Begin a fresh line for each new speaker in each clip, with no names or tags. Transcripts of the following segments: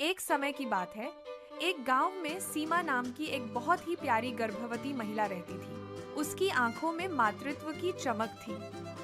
एक समय की बात है। एक गांव में सीमा नाम की एक बहुत ही प्यारी गर्भवती महिला रहती थी। उसकी आंखों में मातृत्व की चमक थी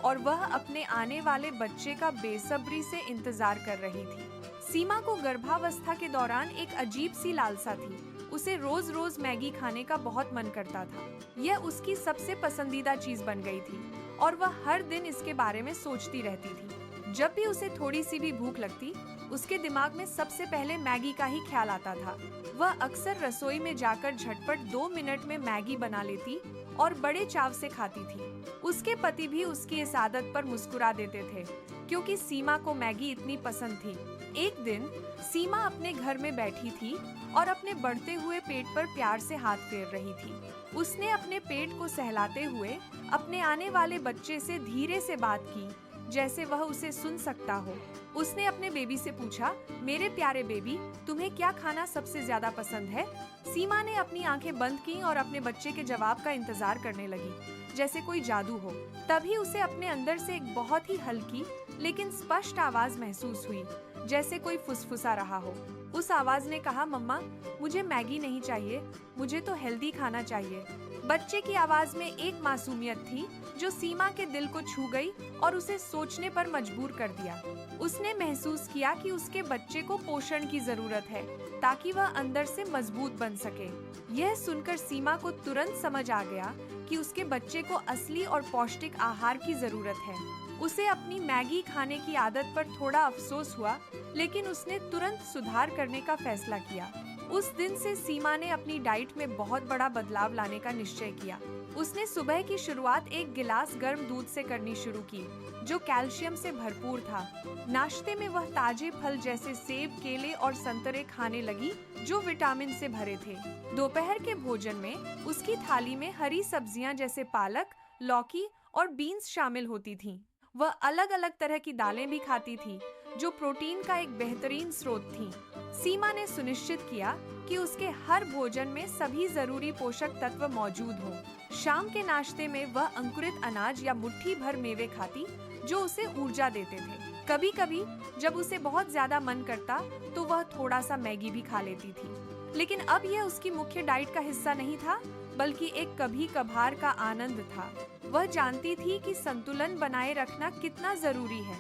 और वह अपने आने वाले बच्चे का बेसब्री से इंतजार कर रही थी। सीमा को गर्भावस्था के दौरान एक अजीब सी लालसा थी। उसे रोज रोज मैगी खाने का बहुत मन करता था। यह उसकी सबसे पसंदीदा चीज बन गई थी और वह हर दिन इसके बारे में सोचती रहती थी। जब भी उसे थोड़ी सी भी भूख लगती, उसके दिमाग में सबसे पहले मैगी का ही ख्याल आता था। वह अक्सर रसोई में जाकर झटपट 2 मिनट में मैगी बना लेती और बड़े चाव से खाती थी। उसके पति भी उसकी इस आदत पर मुस्कुरा देते थे, क्योंकि सीमा को मैगी इतनी पसंद थी। एक दिन सीमा अपने घर में बैठी थी और अपने बढ़ते हुए पेट पर प्यार से हाथ फेर रही थी। उसने अपने पेट को सहलाते हुए अपने आने वाले बच्चे से धीरे से बात की, जैसे वह उसे सुन सकता हो। उसने अपने बेबी से पूछा, मेरे प्यारे बेबी, तुम्हें क्या खाना सबसे ज्यादा पसंद है? सीमा ने अपनी आंखें बंद की और अपने बच्चे के जवाब का इंतजार करने लगी, जैसे कोई जादू हो। तभी उसे अपने अंदर से एक बहुत ही हल्की लेकिन स्पष्ट आवाज महसूस हुई, जैसे कोई फुसफुसा रहा हो। उस आवाज ने कहा, मम्मा, मुझे मैगी नहीं चाहिए, मुझे तो हेल्दी खाना चाहिए। बच्चे की आवाज में एक मासूमियत थी जो सीमा के दिल को छू गई और उसे सोचने पर मजबूर कर दिया। उसने महसूस किया कि उसके बच्चे को पोषण की जरूरत है, ताकि वह अंदर से मजबूत बन सके। यह सुनकर सीमा को तुरंत समझ आ गया कि उसके बच्चे को असली और पौष्टिक आहार की जरूरत है। उसे अपनी मैगी खाने की आदत पर थोड़ा अफसोस हुआ, लेकिन उसने तुरंत सुधार करने का फैसला किया। उस दिन से सीमा ने अपनी डाइट में बहुत बड़ा बदलाव लाने का निश्चय किया। उसने सुबह की शुरुआत एक गिलास गर्म दूध से करनी शुरू की, जो कैल्शियम से भरपूर था। नाश्ते में वह ताजे फल जैसे सेब, केले और संतरे खाने लगी, जो विटामिन से भरे थे। दोपहर के भोजन में उसकी थाली में हरी सब्जियां जैसे पालक, लौकी और बीन्स शामिल होती थीं। वह अलग अलग तरह की दालें भी खाती थी, जो प्रोटीन का एक बेहतरीन स्रोत थीं। सीमा ने सुनिश्चित किया कि उसके हर भोजन में सभी जरूरी पोषक तत्व मौजूद हों। शाम के नाश्ते में वह अंकुरित अनाज या मुट्ठी भर मेवे खाती, जो उसे ऊर्जा देते थे। कभी कभी जब उसे बहुत ज्यादा मन करता, तो वह थोड़ा सा मैगी भी खा लेती थी। लेकिन अब यह उसकी मुख्य डाइट का हिस्सा नहीं था, बल्कि एक कभी कभार का आनंद था। वह जानती थी कि संतुलन बनाए रखना कितना जरूरी है,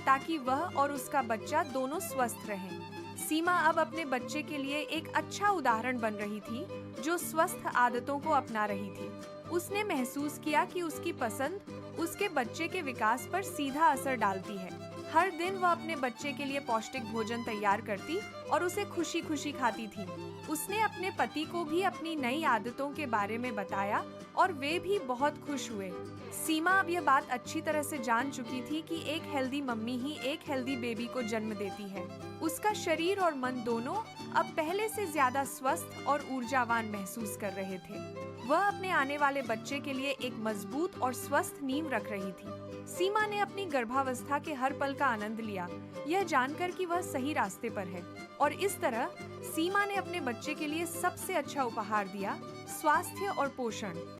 ताकि वह और उसका बच्चा दोनों स्वस्थ रहें। सीमा अब अपने बच्चे के लिए एक अच्छा उदाहरण बन रही थी, जो स्वस्थ आदतों को अपना रही थी। उसने महसूस किया कि उसकी पसंद उसके बच्चे के विकास पर सीधा असर डालती है। हर दिन वह अपने बच्चे के लिए पौष्टिक भोजन तैयार करती और उसे खुशी खुशी खाती थी। उसने अपने पति को भी अपनी नई आदतों के बारे में बताया और वे भी बहुत खुश हुए। सीमा अब यह बात अच्छी तरह से जान चुकी थी कि एक हेल्दी मम्मी ही एक हेल्दी बेबी को जन्म देती है। उसका शरीर और मन दोनों अब पहले से ज्यादा स्वस्थ और ऊर्जावान महसूस कर रहे थे। वह अपने आने वाले बच्चे के लिए एक मजबूत और स्वस्थ नींव रख रही थी। सीमा ने अपनी गर्भावस्था के हर पल का आनंद लिया, यह जानकर कि वह सही रास्ते पर है। और इस तरह सीमा ने अपने बच्चे के लिए सबसे अच्छा उपहार दिया, स्वास्थ्य और पोषण।